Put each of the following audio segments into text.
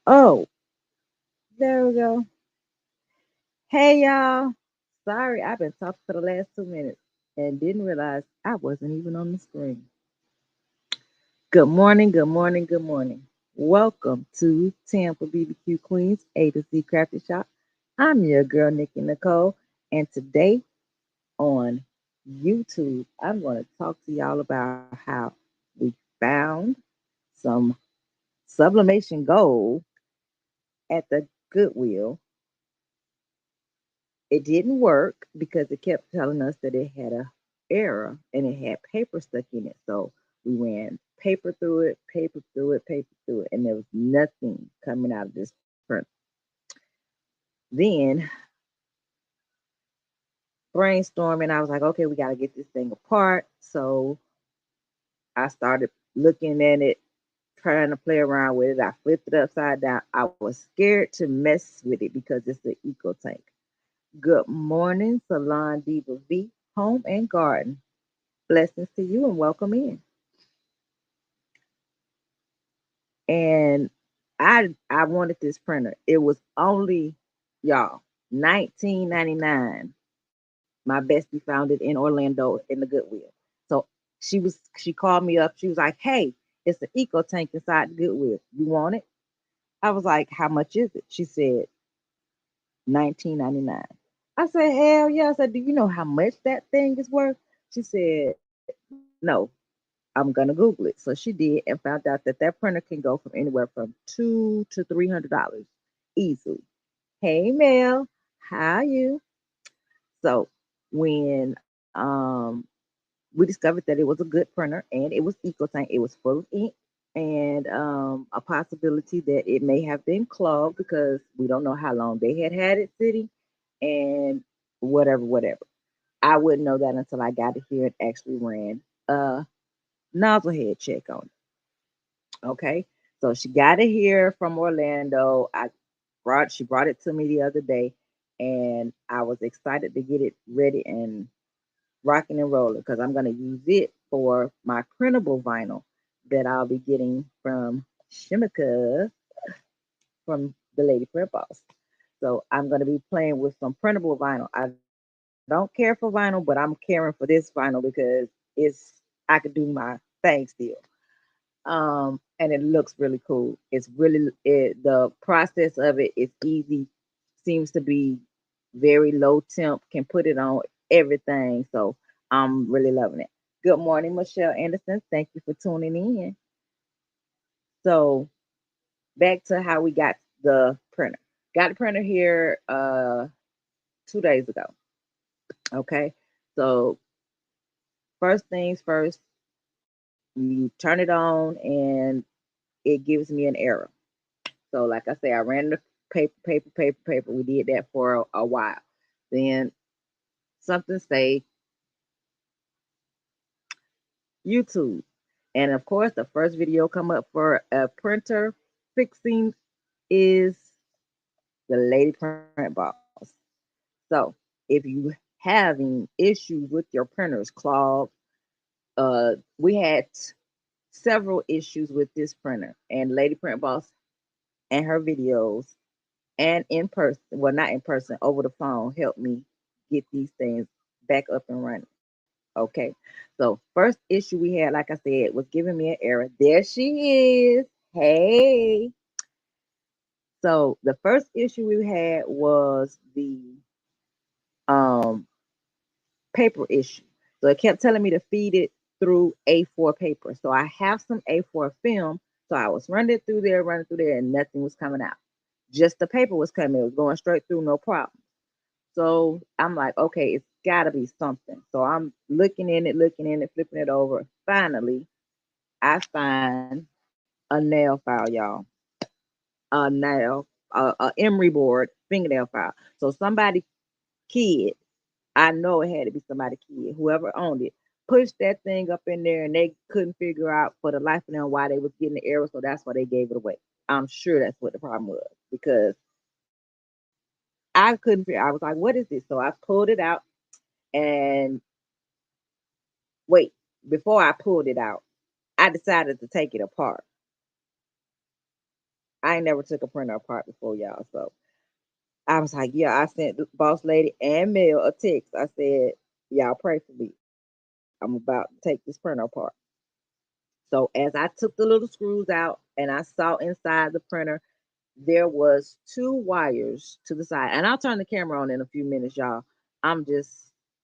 Oh, there we go. Hey, y'all. Sorry, I've been talking for the last 2 minutes and didn't realize I wasn't even on the screen. Good morning, good morning, good morning. Welcome to Tampa BBQ Queens A to Z Crafty Shop. I'm your girl, Nikki Nicole, and today on YouTube, I'm going to talk to y'all about how we found some sublimation gold at the Goodwill. It didn't work because it kept telling us that it had a error and it had paper stuck in it. So we ran paper through it, paper through it, paper through it, and there was nothing coming out of this print. Then brainstorming, I was like, okay, we got to get this thing apart. So I started looking at it, trying to play around with it. I flipped it upside down. I was scared to mess with it because it's an eco tank. Good morning, Salon Diva V, Home and Garden. Blessings to you and welcome in. And I wanted this printer. It was only y'all 19.99. My bestie found it in Orlando in the Goodwill. So she called me up. She was like, "Hey, it's an eco tank inside the Goodwill. You want it?" I was like, "How much is it?" She said 19.99. I said, "Hell yeah." I said, "Do you know how much that thing is worth?" She said, "No, I'm gonna Google it." So she did and found out that that printer can go from anywhere from $200 to $300 easily. Hey Mel, how you? So when we discovered that it was a good printer and it was EcoTank, it was full of ink and a possibility that it may have been clogged because we don't know how long they had it sitting and whatever. I wouldn't know that until I got it here and actually ran a nozzle head check on it. Okay. So she got it here from Orlando. She brought it to me the other day and I was excited to get it ready and rocking and rolling because I'm gonna use it for my printable vinyl that I'll be getting from Shimika from the Lady Print Boss. So I'm gonna be playing with some printable vinyl. I don't care for vinyl, but I'm caring for this vinyl because I could do my thing still. And it looks really cool. The process of it is easy, seems to be very low temp, can put it on everything. So I'm really loving it. Good morning, Michelle Anderson. Thank you for tuning in. So back to how we got the printer. Got the printer here 2 days ago. Okay. So first things first, you turn it on and it gives me an error. So, like I say, I ran the paper. We did that for a while. Then something say YouTube, and of course, the first video come up for a printer fixing is the Lady Print Boss. So, if you having issues with your printers clogged, we had several issues with this printer, and Lady Print Boss and her videos and in person, well, not in person, over the phone, help me get these things back up and running. Okay. So, first issue we had, like I said, was giving me an error. There she is. Hey. So, the first issue we had was the um, paper issue. So, it kept telling me to feed it through A4 paper. So, I have some A4 film. So, I was running through there, and nothing was coming out. Just the paper was coming. It was going straight through, no problem. So I'm like, okay, it's got to be something. So I'm looking in it, flipping it over. Finally, I find a nail file, y'all. A nail, a emery board fingernail file. So somebody kid, I know it had to be somebody kid, whoever owned it, pushed that thing up in there, and they couldn't figure out for the life of them why they was getting the error. So that's why they gave it away. I'm sure that's what the problem was because I couldn't figure. I was like, what is this? So I pulled it out and wait, before I pulled it out, I decided to take it apart. I ain't never took a printer apart before, y'all. So I was like, yeah, I sent the boss lady and Mel a text. I said, y'all pray for me. I'm about to take this printer apart. So as I took the little screws out and I saw inside the printer, there was two wires to the side. And I'll turn the camera on in a few minutes, y'all. I'm just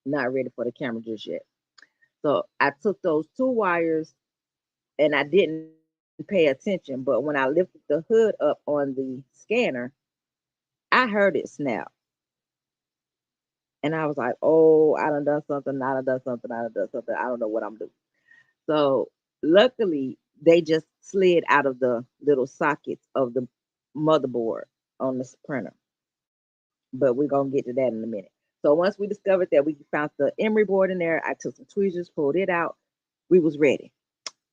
not ready for the camera just yet. So I took those two wires and I didn't pay attention. But when I lifted the hood up on the scanner, I heard it snap. And I was like, oh, I done done something, I done done something, I done done something. I don't know what I'm doing. So luckily, they just slid out of the little sockets of the motherboard on the printer. But we're gonna get to that in a minute. So once we discovered that, we found the emery board in there. I took some tweezers, pulled it out. We was ready.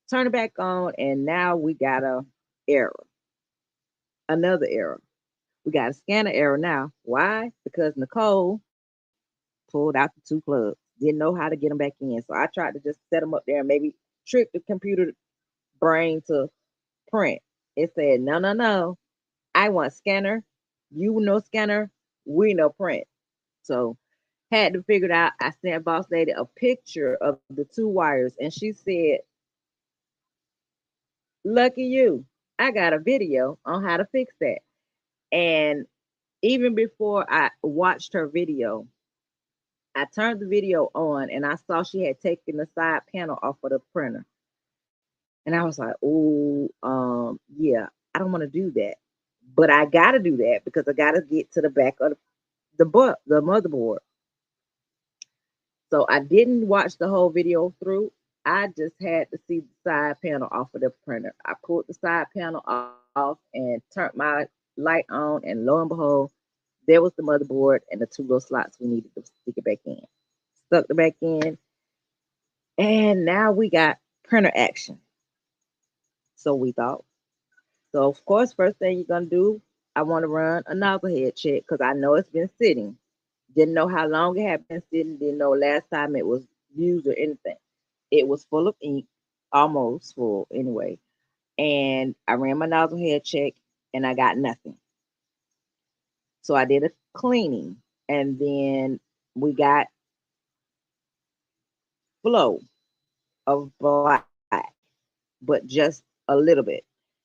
Turn it back on, and now we got a error, another error. We got a scanner error now. Why? Because Nicole pulled out the two plugs. Didn't know how to get them back in. So I tried to just set them up there and maybe trick the computer brain to print. It said, no, no, no. I want scanner. You know scanner. We know print. So had to figure it out. I sent boss lady a picture of the two wires and she said, lucky you. I got a video on how to fix that. And even before I watched her video, I turned the video on and I saw she had taken the side panel off of the printer. And I was like, oh, yeah, I don't want to do that. But I gotta do that because I gotta get to the back of the motherboard. So I didn't watch the whole video through. I just had to see the side panel off of the printer. I pulled the side panel off and turned my light on, and lo and behold, there was the motherboard and the two little slots we needed to stick it back in. Stuck it back in, and now we got printer action. So we thought. So of course, first thing you're gonna do, I want to run a nozzle head check because I know it's been sitting. Didn't know how long it had been sitting. Didn't know last time it was used or anything. It was full of ink, almost full anyway. And I ran my nozzle head check and I got nothing. So I did a cleaning and then we got flow of black, but just a little bit.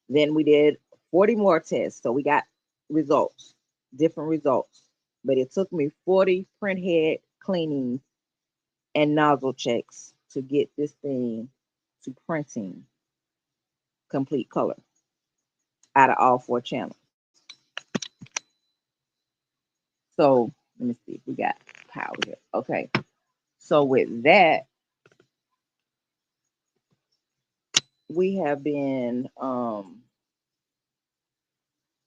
Then we did 40 more tests. So we got results, different results. But it took me 40 print head cleanings and nozzle checks to get this thing to printing complete color out of all four channels. So let me see if we got power here. Okay. So with that, we have been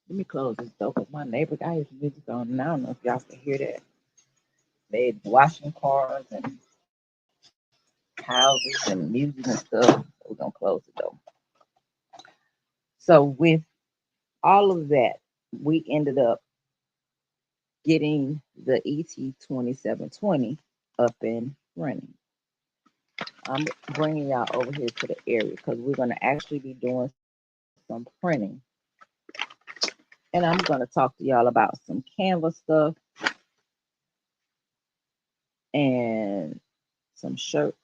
let me close this door because my neighbor got his music on and I don't know if y'all can hear that. They washing cars and houses and music and stuff. We're gonna close the door. So with all of that, we ended up getting the ET2720 up and running. I'm bringing y'all over here to the area because we're going to actually be doing some printing. And I'm going to talk to y'all about some Canva stuff and some shirts.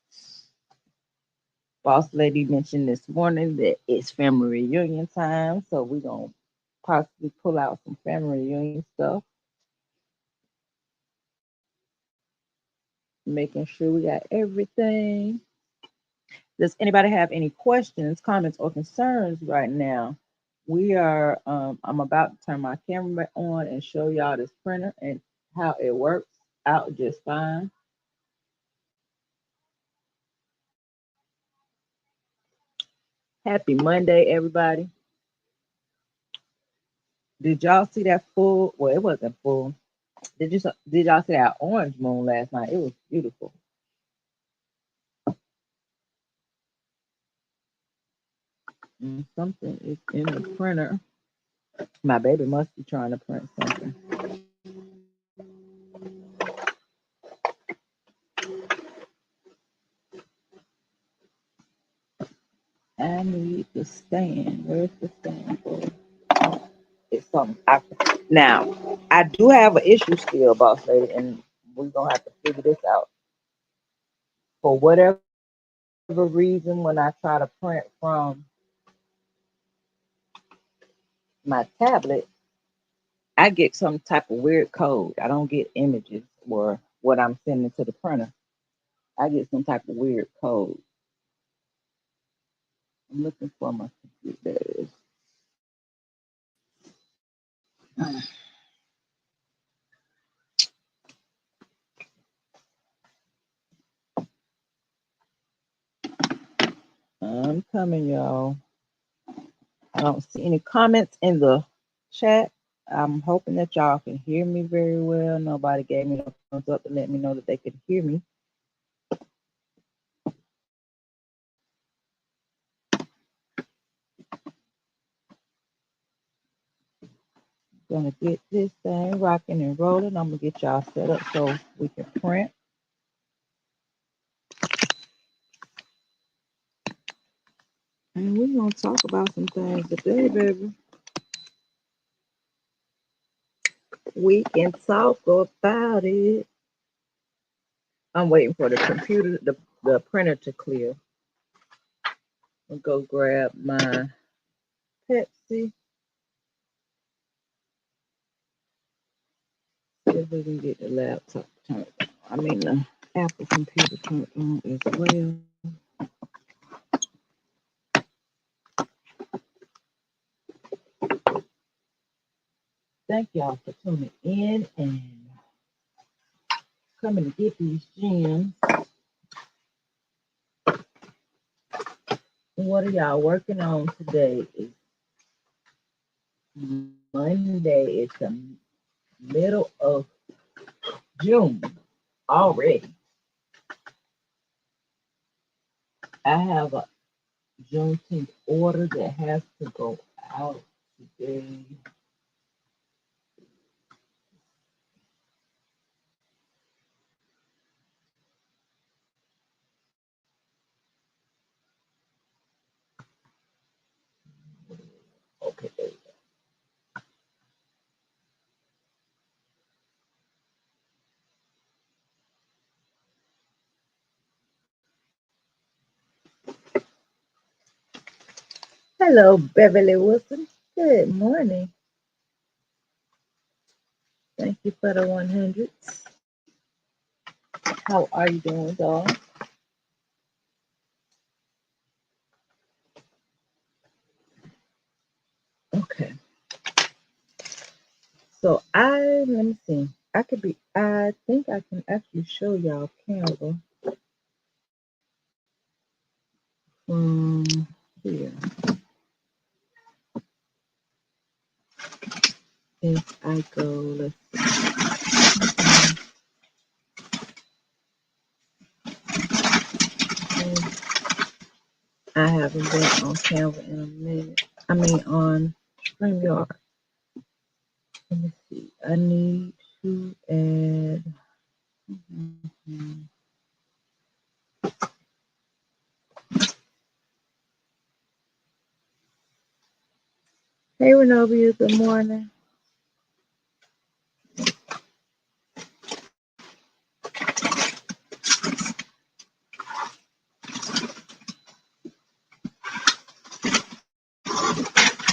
Boss Lady mentioned this morning that it's family reunion time, so we're going to possibly pull out some family reunion stuff, making sure we got everything. Does anybody have any questions, comments, or concerns right now? We are, I'm about to turn my camera on and show y'all this printer and how it works out just fine. Happy Monday, everybody. Did y'all see that full? Well, it wasn't full. Did y'all see that orange moon last night? It was beautiful. And something is in the printer. My baby must be trying to print something. I need the stand. Where's the stand for? It's something. Now, I do have an issue still, boss lady, and we're gonna have to figure this out. For whatever reason, when I try to print from my tablet, I get some type of weird code. I don't get images or what I'm sending to the printer. I get some type of weird code. I'm looking for my computer. There it is. I'm coming, y'all. I don't see any comments in the chat. I'm hoping that y'all can hear me very well. Nobody gave me no thumbs up to let me know that they could hear me. Gonna get this thing rocking and rolling. I'm gonna get y'all set up so we can print. And we're gonna talk about some things today, baby. We can talk about it. I'm waiting for the computer, the printer to clear. I'll go grab my Pepsi. See if we can get the laptop turned on. I mean the Apple computer turned on as well. Thank y'all for tuning in and coming to get these gems. What are y'all working on today? It's Monday. It's the middle of June already. I have a Juneteenth order that has to go out today. Okay, there we go. Hello, Beverly Wilson. Good morning. Thank you for the 100s. How are you doing, dog? Okay. So let me see. I think I can actually show y'all Canva from here. If I go, let's see. I haven't been on Canva in a minute. I mean on StreamYard. Let me see. I need to add. Hey Renovia, good morning.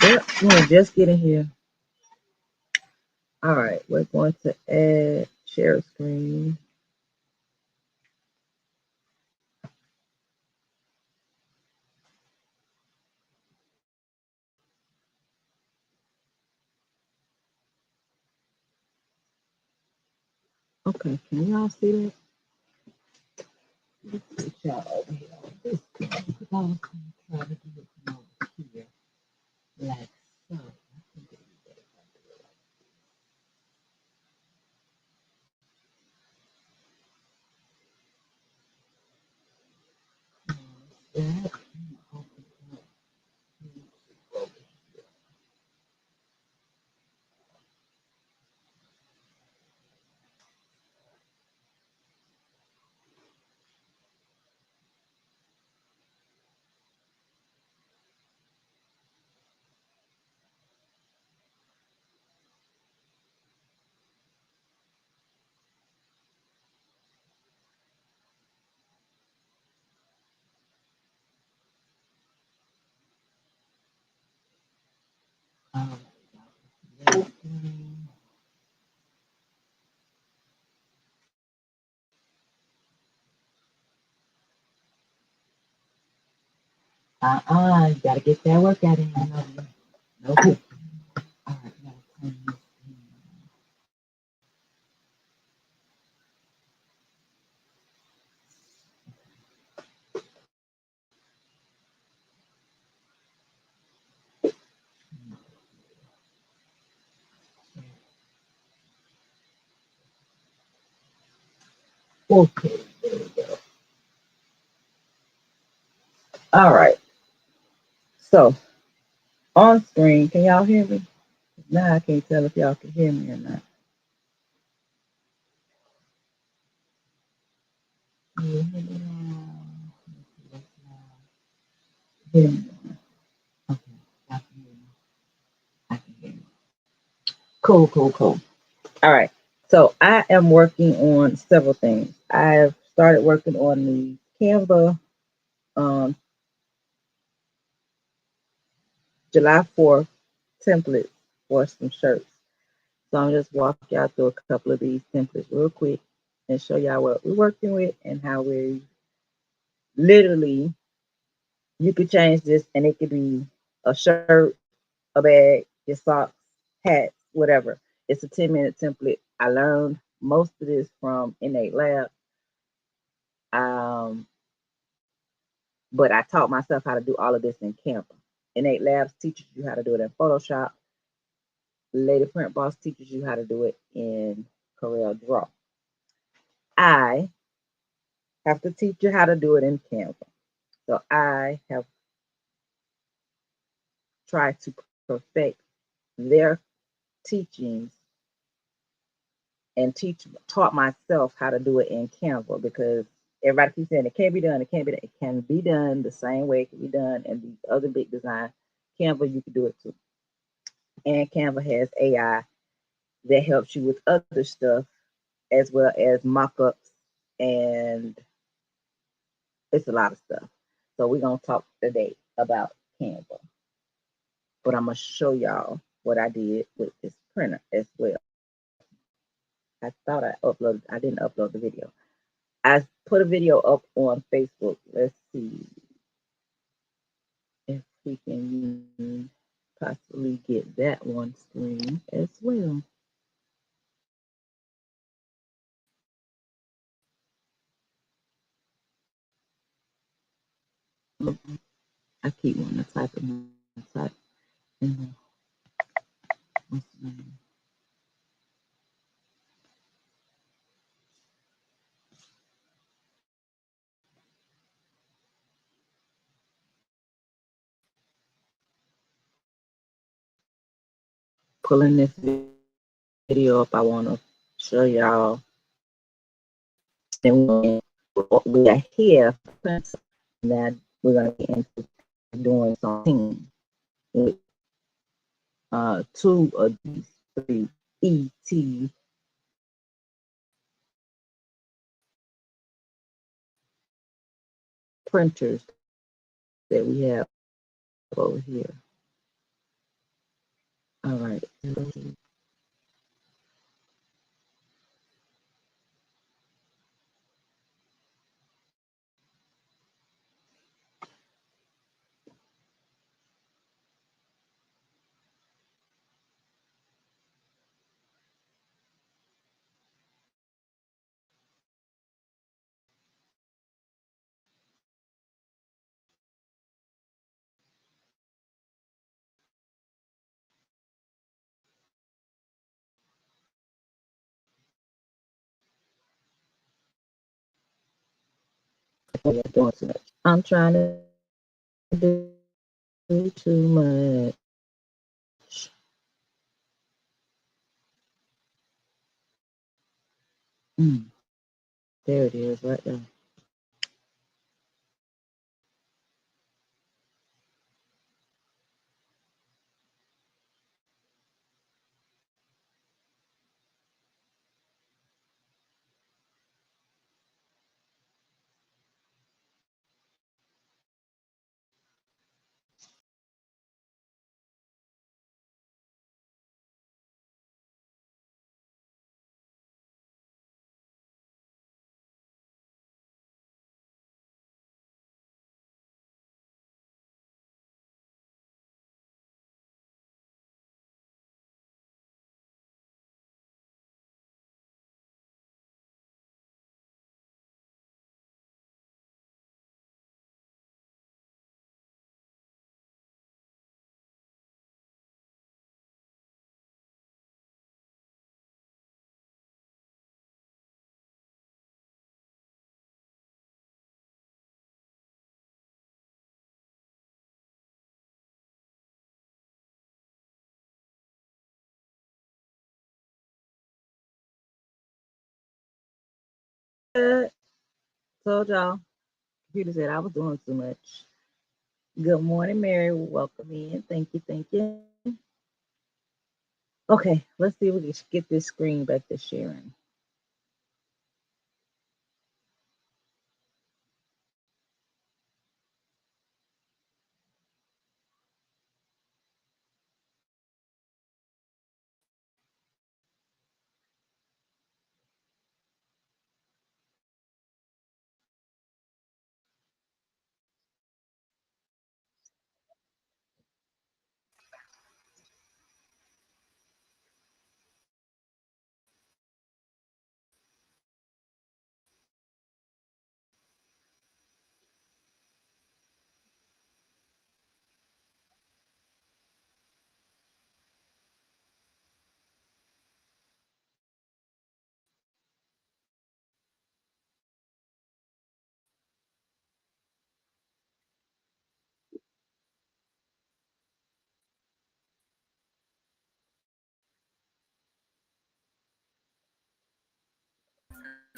Yep, we're just getting here. All right, we're going to add share screen. Okay, can y'all see that? Let's put y'all over here on this thing, because I was going to try to do it from over here, like so. I think it'll be better if I do it like that. Open up YouTube over here. You gotta get that workout in. No, no good. All right, gotta turn this okay. All right. So on screen, can y'all hear me? Now I can't tell if y'all can hear me or not. Can you hear me now? Hear me now. Okay, I can hear me. I can hear me. Cool, cool, cool. All right. So I am working on several things. I've started working on the Canva um, July 4th templates for some shirts. So I'm just walk y'all through a couple of these templates real quick and show y'all what we're working with and how we literally you could change this and it could be a shirt, a bag, your socks, hats, whatever. It's a 10-minute template. I learned most of this from Innate Lab. Um, but I taught myself how to do all of this in Canva. Innate Labs teaches you how to do it in Photoshop. Lady Print Boss teaches you how to do it in Corel Draw. I have to teach you how to do it in Canva. So I have tried to perfect their teachings and taught myself how to do it in Canva because everybody keeps saying it can't be done, it can't be done. It can be done the same way it can be done in these other big design. Canva, you can do it too. And Canva has AI that helps you with other stuff as well as mock-ups and it's a lot of stuff. So we're gonna talk today about Canva. But I'm gonna show y'all what I did with this printer as well. I didn't upload the video. I put a video up on Facebook. Let's see if we can possibly get that one screen as well. I keep wanting to type in my type in the what's the name? Pulling this video up. I want to show y'all. And we are here. Now we're going to get into doing something with two of these three ET printers that we have over here. All right. I'm trying to do too much. Mm, there it is, right there. Told y'all. Computer said I was doing too much. Good morning, Mary. Welcome in. Thank you. Thank you. Okay, let's see if we can get this screen back to sharing.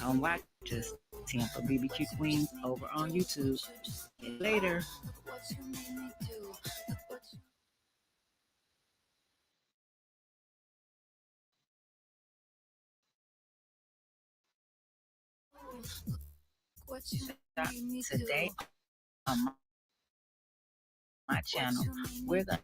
Watch us, Tampa BBQ Queens, over on YouTube. Later. Today on my channel, we're going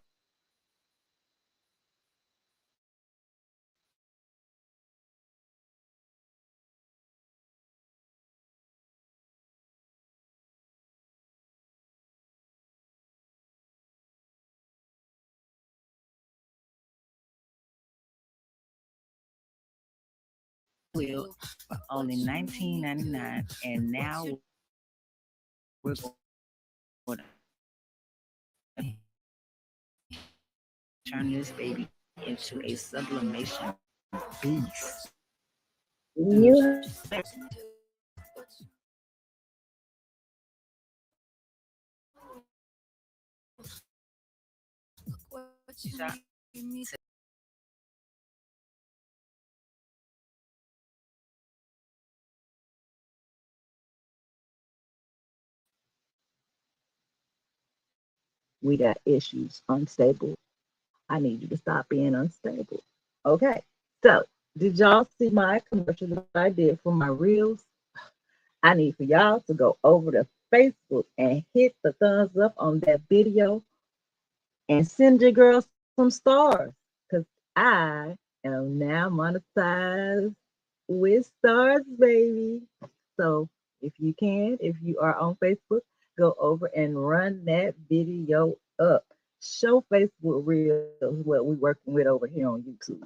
Goodwill for only $19.99, and now we're going to turn this baby into a sublimation beast. You we got issues, unstable. I need you to stop being unstable. Okay. So, did y'all see my commercial that I did for my reels? I need for y'all to go over to Facebook and hit the thumbs up on that video and send your girl some stars because I am now monetized with stars, baby. So if you can, if you are on Facebook, go over and run that video up. Show Facebook Reels what we're working with over here on YouTube.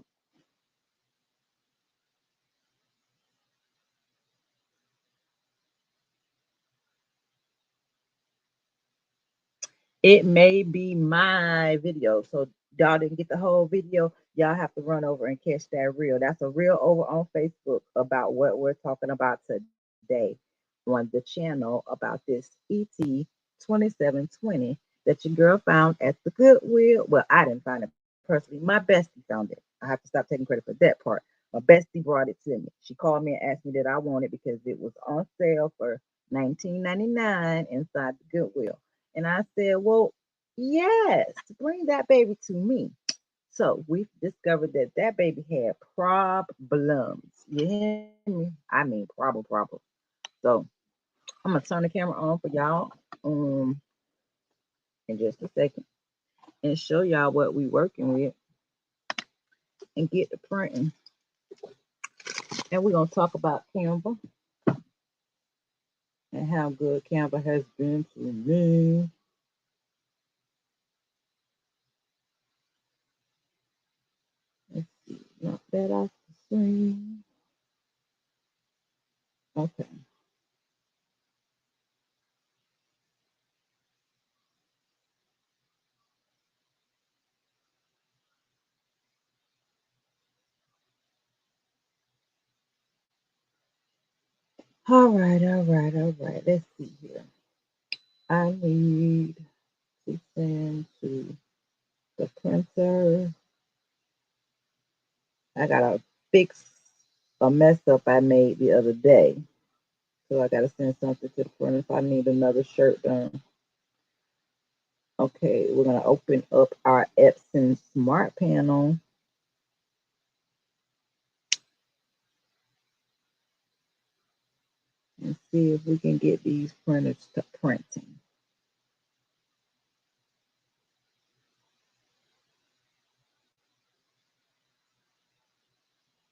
It may be my video. So y'all didn't get the whole video. Y'all have to run over and catch that reel. That's a reel over on Facebook about what we're talking about today on the channel about this ET 2720 that your girl found at the Goodwill. Well, I didn't find it personally. My bestie found it. I have to stop taking credit for that part. My bestie brought it to me. She called me and asked me that I want it because it was on sale for $19.99 inside the Goodwill. And I said, well, yes, bring that baby to me. So we discovered that that baby had problems. You hear me? I mean, problem. So I'm gonna turn the camera on for y'all in just a second and show y'all what we working with and get the printing. And we're gonna talk about Canva and how good Canva has been to me. Let's see, knock that off the screen. Okay. All right. Let's see here. I need to send to the printer. I gotta fix a mess up I made the other day. So I gotta send something to the printer if I need another shirt done. Okay, we're gonna open up our Epson Smart Panel. And see if we can get these printers to printing.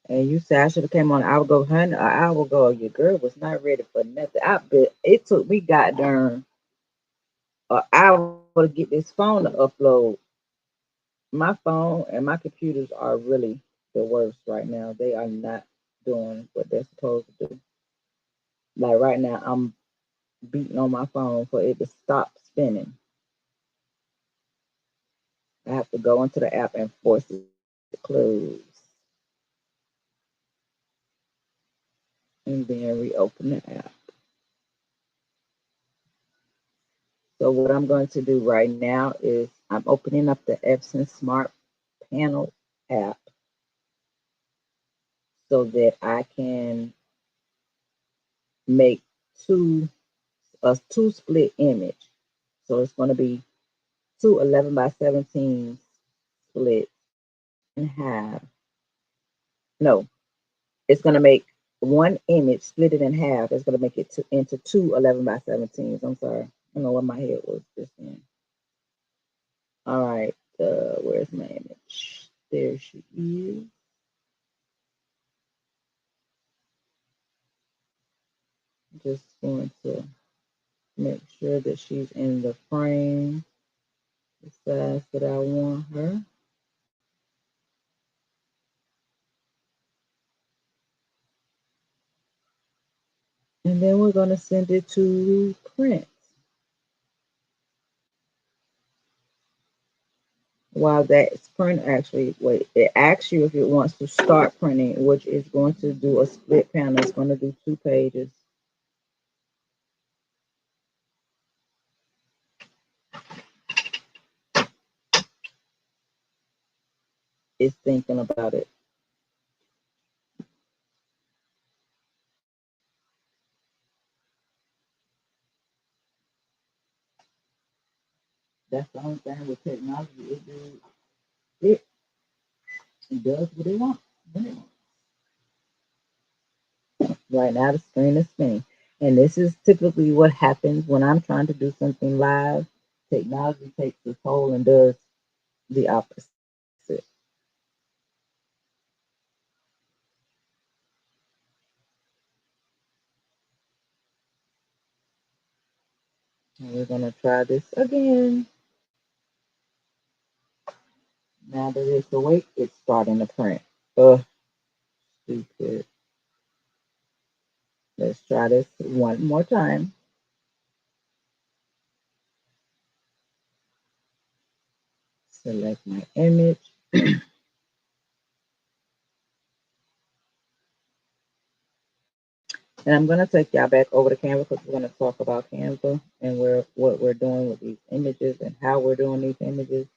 And you said I should have came on an hour ago, honey. An hour ago, your girl was not ready for nothing. I bet it took me goddamn an hour to get this phone to upload. My phone and my computers are really the worst right now. They are not doing what they're supposed to do. Like right now, I'm beating on my phone for it to stop spinning. I have to go into the app and force it to close and then reopen the app. So what I'm going to do right now is I'm opening up the Epson Smart Panel app so that I can make two two split image. So it's going to be two 11 by 17 split in half. No, it's going to make one image split it in half. It's going to make it into two 11 by 17s. I'm sorry. I don't know what my head was just then. All right. Where's my image? There she is. Just going to make sure that she's in the frame the size that I want her. And then we're going to send it to print. While that's print actually, wait, it asks you if it wants to start printing, which is going to do a split panel. It's going to do 2 pages. It's thinking about it. That's the only thing with technology. It does what it wants. Right now, the screen is spinning. And this is typically what happens when I'm trying to do something live. Technology takes the toll and does the opposite. And we're going to try this again. Now that it's awake, it's starting to print. Oh, stupid. Let's try this one more time. Select my image. And I'm going to take y'all back over to Canva because we're going to talk about Canva and what we're doing with these images and how we're doing these images.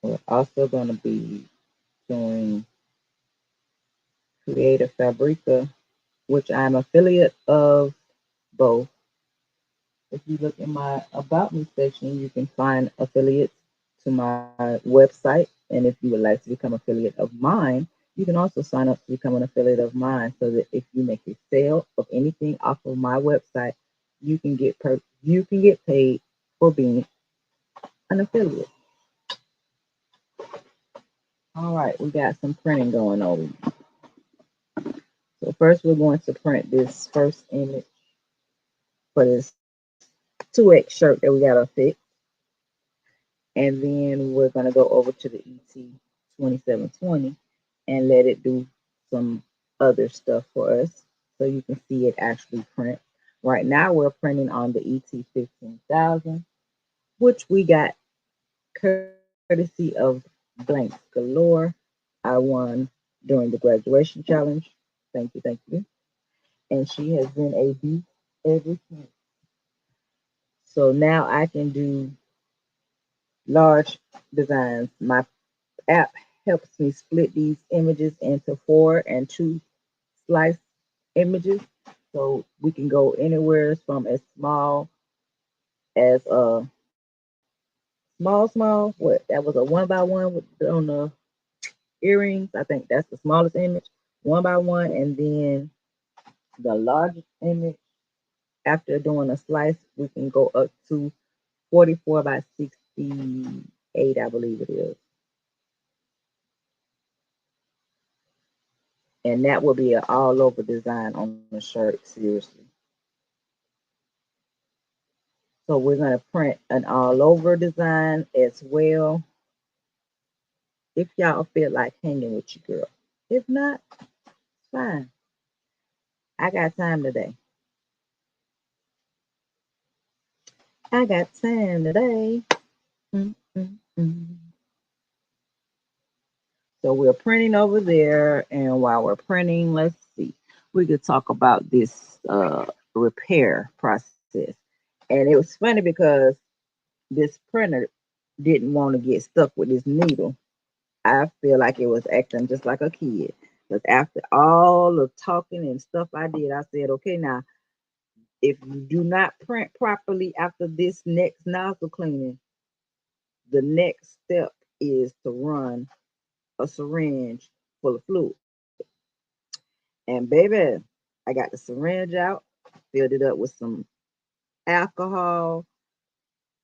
We're also going to be doing Creative Fabrica, which I'm affiliate of both. If you look in my About Me section, you can find affiliates to my website. And if you would like to become affiliate of mine, you can also sign up to become an affiliate of mine so that if you make a sale of anything off of my website, you can get paid for being an affiliate. All right, we got some printing going on. So first we're going to print this first image for this 2X shirt that we got to fix. And then we're going to go over to the ET2720 and let it do some other stuff for us so you can see it actually print. Right now we're printing on the ET15000, which we got courtesy of Blanks Galore. I won during the graduation challenge. Thank you, thank you. And she has been a beast ever since. So now I can do large designs. My app helps me split these images into four and two slice images. So we can go anywhere from as small as small. What that was a one by one with on the earrings. I think that's the smallest image, one by one, and then the largest image. After doing a slice, we can go up to 44 by 68, I believe it is, and that will be an all over design on the shirt. Seriously. So we're gonna print an all over design as well. If y'all feel like hanging with your girl. If not, fine. I got time today. I got time today. Mm, mm, mm. So we're printing over there, and while we're printing, let's see, we could talk about this repair process. And it was funny because this printer didn't want to get stuck with this needle. I feel like it was acting just like a kid. Because after all the talking and stuff I did, I said, okay, now if you do not print properly after this next nozzle cleaning, the next step is to run a syringe full of fluid. And baby, I got the syringe out, filled it up with some alcohol,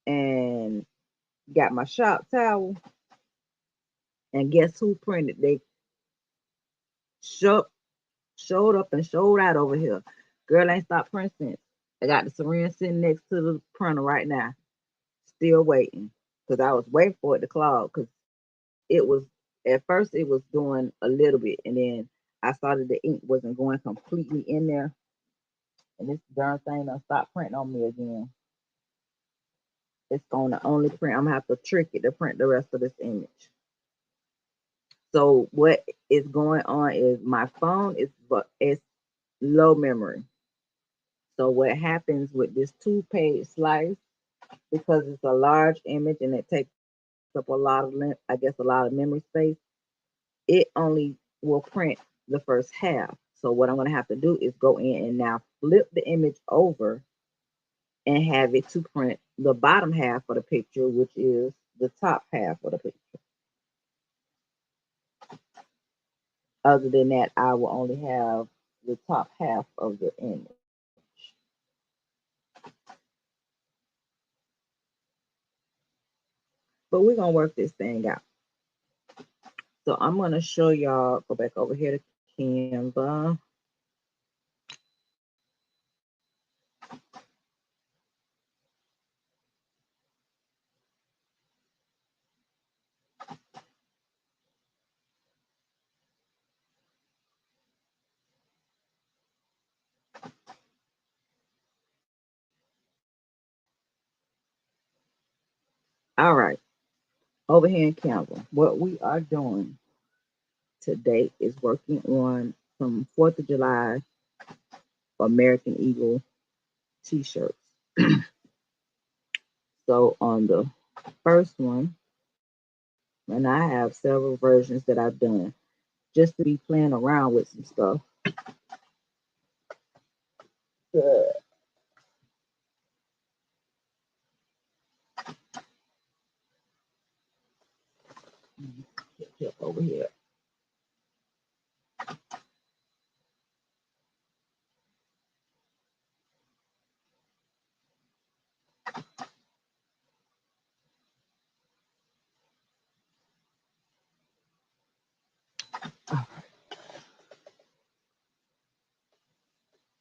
and got my shop towel. And guess who printed? They showed, showed up and showed out over here. Girl ain't stopped printing since. I got the syringe sitting next to the printer right now, still waiting. Because I was waiting for it to clog. Because it was, at first, it was doing a little bit. And then I saw that the ink wasn't going completely in there. And this darn thing done stopped printing on me again. It's going to only print. I'm going to have to trick it to print the rest of this image. So what is going on is my phone is it's low memory. So what happens with this two-page slice, because it's a large image and it takes up a lot of, I guess, a lot of memory space, it only will print the first half. So what I'm going to have to do is go in and now flip the image over and have it to print the bottom half of the picture, which is the top half of the picture. Other than that, I will only have the top half of the image. But we're going to work this thing out. So I'm going to show y'all, go back over here to Canva. All right, over here in Canva, what we are doing today is working on some 4th of July American Eagle t-shirts. So on the first one, and I have several versions that I've done just to be playing around with some stuff. Uh, over here.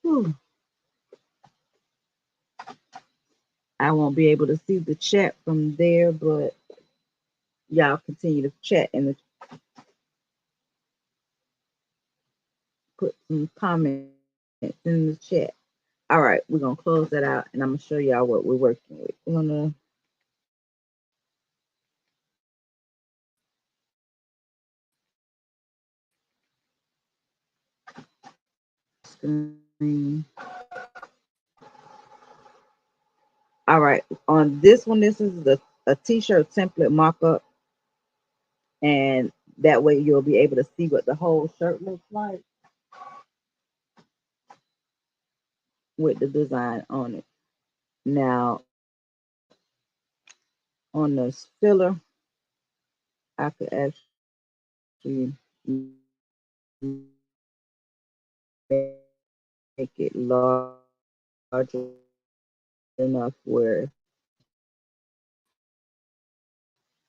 Whew. I won't be able to see the chat from there, but y'all continue to chat and put some comments in the chat. All right, we're gonna close that out, and I'm gonna show y'all what we're working with. We're gonna screen. All right, on this one, this is the a t-shirt template mock-up, and that way you'll be able to see what the whole shirt looks like with the design on it. Now, on the filler, I could actually make it large enough where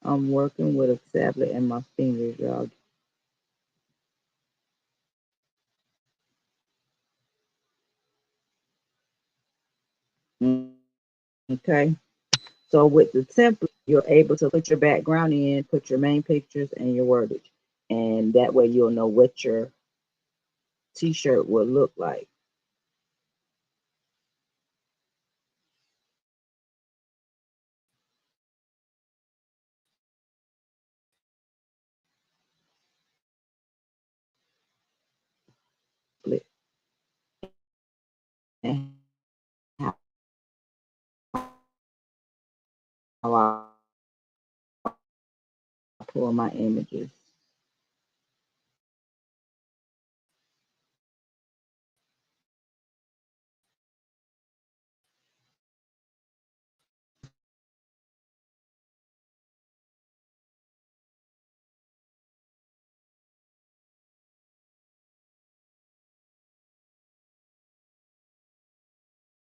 I'm working with a tablet and my fingers, y'all. Okay. So with the template, you're able to put your background in, put your main pictures and your wordage. And that way you'll know what your t-shirt will look like. And how I pull my images.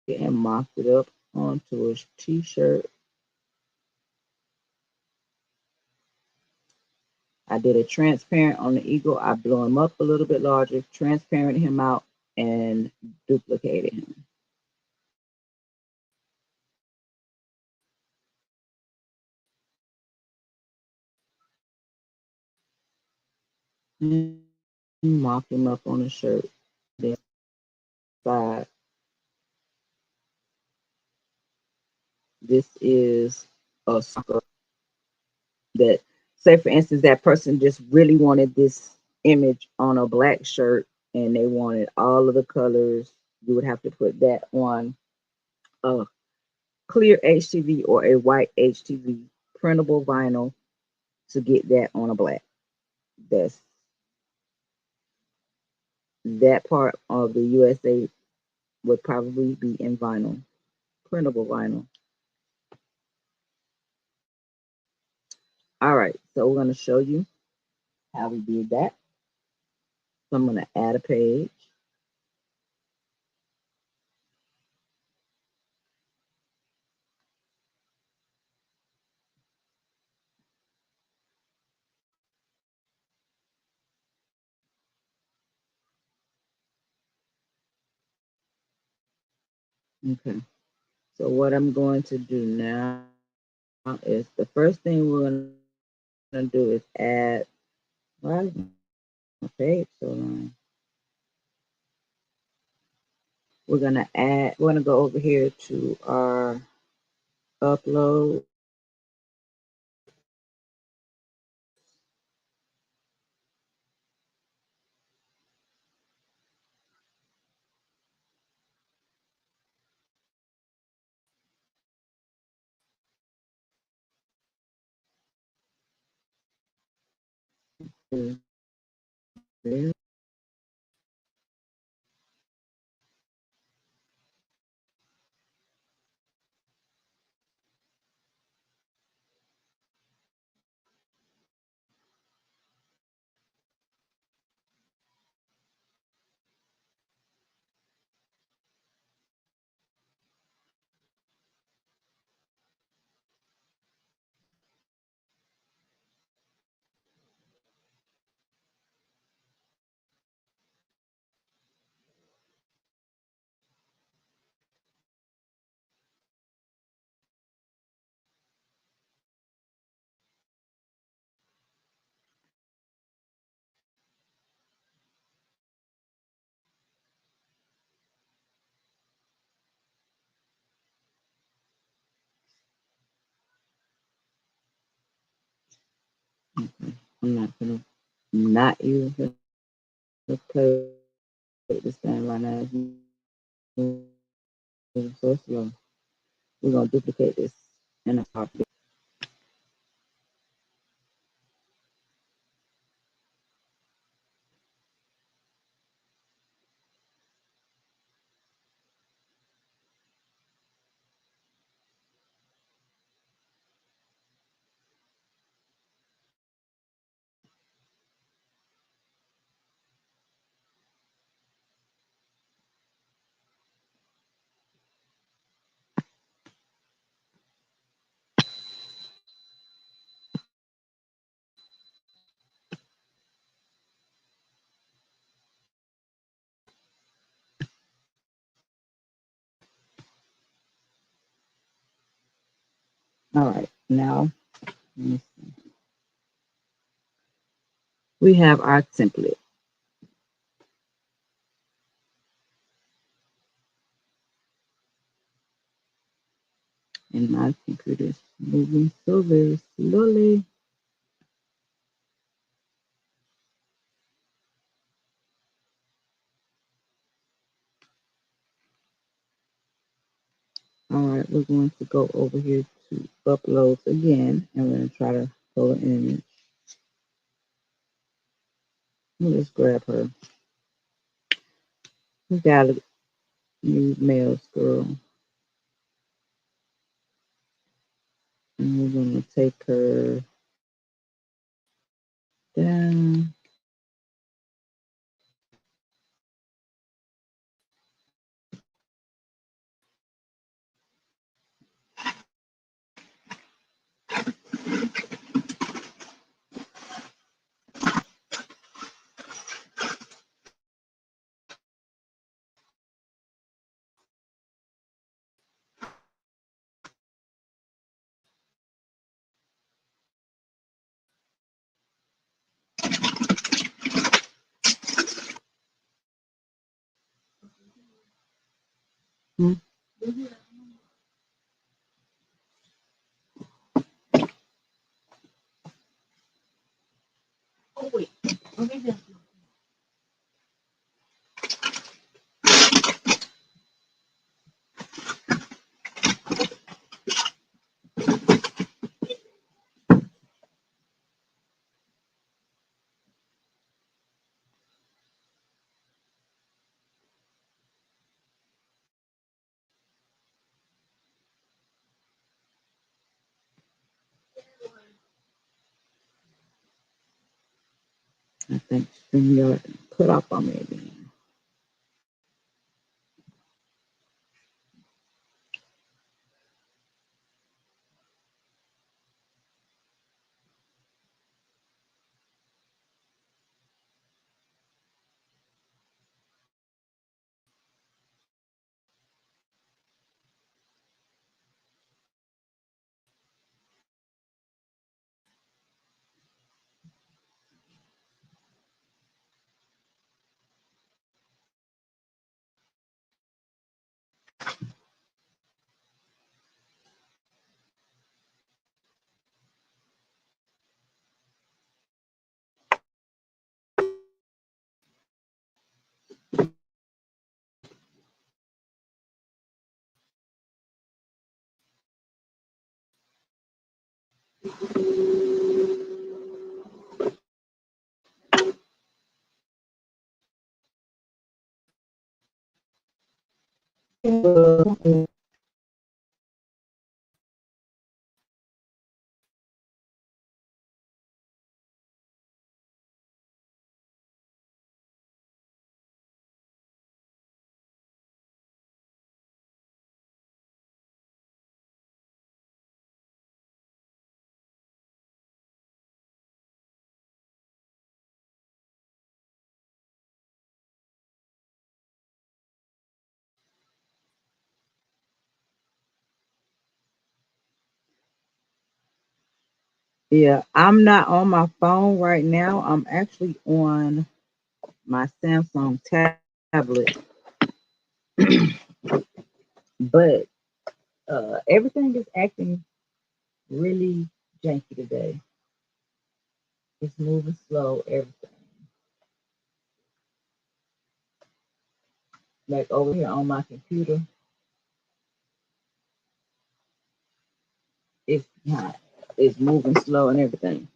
And mocked it up onto a t-shirt. I did a transparent on the eagle. I blew him up a little bit larger, transparent him out, and duplicated him. Mock him up on the shirt. Then side. This is a sucker that, say for instance, that person just really wanted this image on a black shirt and they wanted all of the colors. You would have to put that on a clear HTV or a white HTV printable vinyl to get that on a black. That's that part of the USA would probably be in vinyl, printable vinyl. All right, so we're going to show you how we did that. So I'm going to add a page. Okay, so what I'm going to do now is the first thing we're going to do is add, why is my page so long? We're going to go over here to our upload. I'm not gonna not even gonna play this thing right now. It's so slow. We're gonna duplicate this and copy it. All right, now let me see. We have our template, and my computer is moving so very slowly. All right, we're going to go over here to uploads again, and we're going to try to pull an image. Let me just grab her. We gotta use male scroll, and we're going to take her down. Hmm? I think StreamYard put up on me again. Yeah, I'm not on my phone right now. I'm actually on my Samsung tablet, but everything is acting really janky today. It's moving slow. Everything, like over here on my computer, it's not. It's moving slow and everything.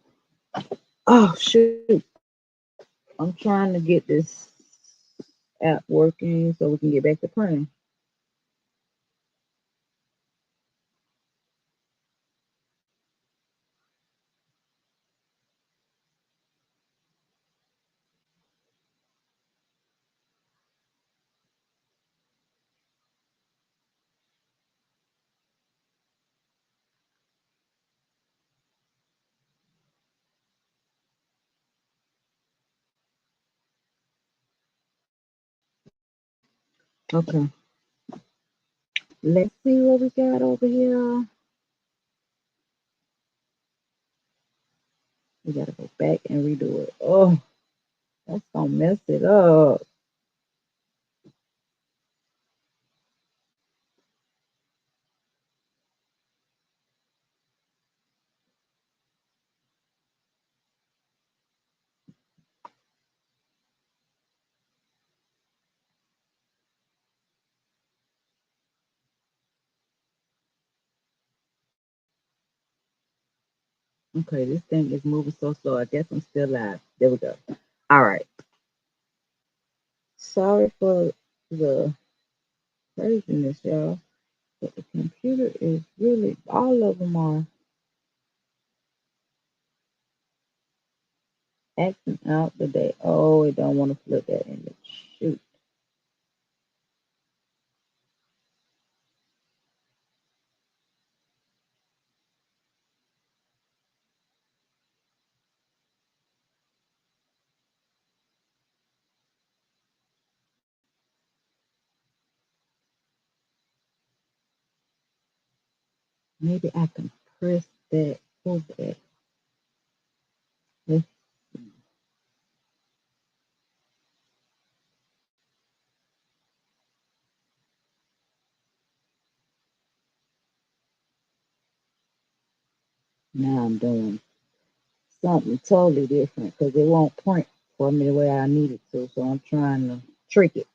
Oh shoot! I'm trying to get this app working so we can get back to playing. Okay, let's see what we got over here. We gotta go back and redo it. Oh, that's gonna mess it up. Okay, this thing is moving so slow. I guess I'm still live. There we go. All right. Sorry for the craziness, y'all. But the computer is really, all of them are acting out today. Oh, it don't want to flip that image. Shoot. Maybe I can press that over it. Let's see. Now I'm doing something totally different because it won't print for me the way I need it to. So I'm trying to trick it.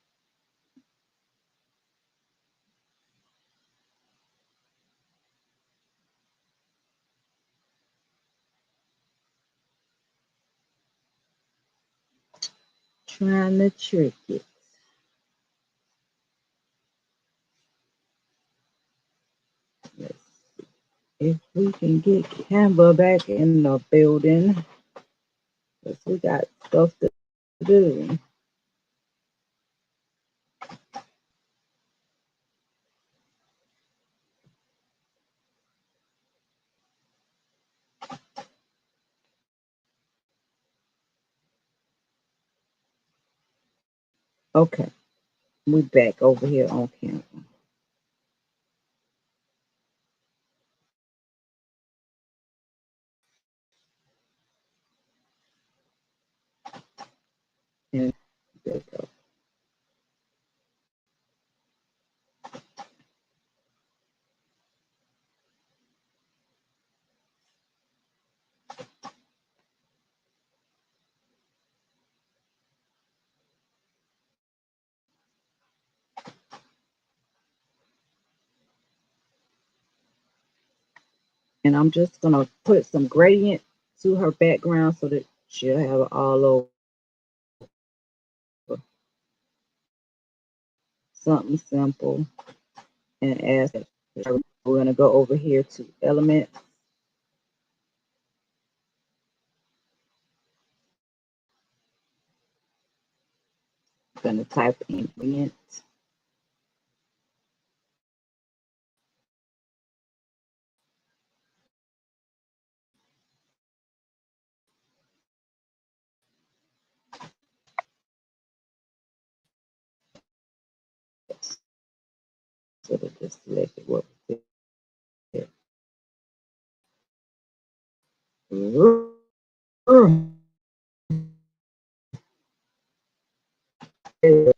Trying to trick it. Let's see if we can get Canva back in the building because we got stuff to do. Okay, we back over here on Canva. And there we go. And I'm just gonna put some gradient to her background so that she'll have it all over. Something simple and add. We're gonna go over here to element. Gonna type ingredient. So that just select it what we